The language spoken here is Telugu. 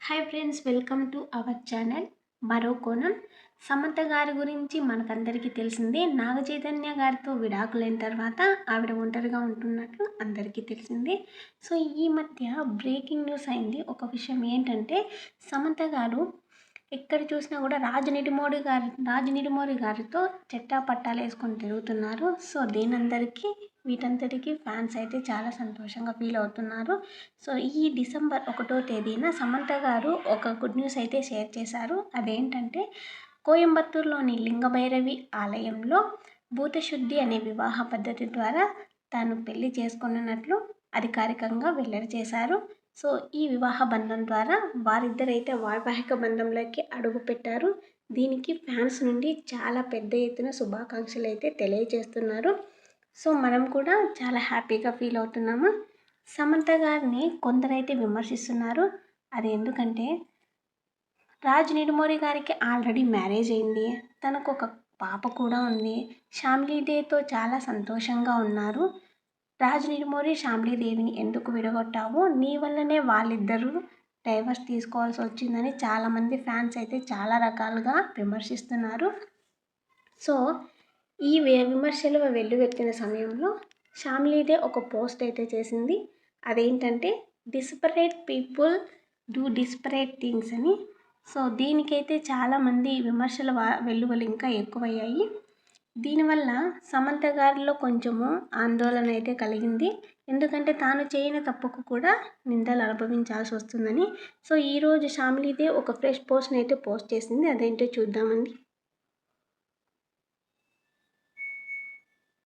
Hi friends, welcome to our channel. మరో కోణం. సమంత గారి గురించి మనకందరికీ తెలిసిందే. నాగ చైతన్య గారితో విడాకులైన తర్వాత ఆవిడ ఒంటరిగా ఉంటున్నట్లు అందరికీ తెలిసిందే. సో ఈ మధ్య బ్రేకింగ్ న్యూస్ అయింది. ఒక విషయం ఏంటంటే, సమంత గారు ఎక్కడ చూసినా కూడా రాజు నిడుమోరి గారితో చెట్టా పట్టాలు వేసుకొని తిరుగుతున్నారు. సో వీటంతటికి ఫ్యాన్స్ అయితే చాలా సంతోషంగా ఫీల్ అవుతున్నారు. సో ఈ డిసెంబర్ 1వ తేదీన సమంత గారు ఒక గుడ్ న్యూస్ అయితే షేర్ చేశారు. అదేంటంటే, కోయంబత్తూరులోని లింగభైరవి ఆలయంలో భూతశుద్ధి అనే వివాహ పద్ధతి ద్వారా తాను పెళ్లి చేసుకున్నట్లు అధికారికంగా వెల్లడి చేశారు. సో ఈ వివాహ బంధం ద్వారా వారిద్దరైతే వైవాహిక బంధంలోకి అడుగు పెట్టారు. దీనికి ఫ్యాన్స్ నుండి చాలా పెద్ద ఎత్తున శుభాకాంక్షలు అయితే తెలియజేస్తున్నారు. సో మనం కూడా చాలా హ్యాపీగా ఫీల్ అవుతున్నాము. సమంత గారిని కొందరైతే విమర్శిస్తున్నారు. అది ఎందుకంటే, రాజ్ నిడుమోరి గారికి ఆల్రెడీ మ్యారేజ్ అయింది. తనకు ఒక పాప కూడా ఉంది. షామ్లీదేవితో చాలా సంతోషంగా ఉన్నారు. రాజ్ నిడుమోరి షామ్లీదేవిని ఎందుకు విడగొట్టావు, నీ వల్లనే వాళ్ళిద్దరూ డైవర్స్ తీసుకోవాల్సి వచ్చిందని చాలామంది ఫ్యాన్స్ అయితే చాలా రకాలుగా విమర్శిస్తున్నారు. సో ఈ విమర్శలు వెల్లువెత్తిన సమయంలో షామ్లీదే ఒక పోస్ట్ అయితే చేసింది. అదేంటంటే, desperate people do desperate things అని. సో దీనికైతే చాలామంది విమర్శల వెల్లువలు ఇంకా ఎక్కువయ్యాయి. దీనివల్ల సమంత గారిలో కొంచెము ఆందోళన అయితే కలిగింది. ఎందుకంటే తాను చేయని తప్పుకు కూడా నిందలు అనుభవించాల్సి వస్తుందని. సో ఈరోజు షామ్లీదే ఒక ఫ్రెష్ పోస్ట్ని అయితే పోస్ట్ చేసింది. అదేంటో చూద్దామండి.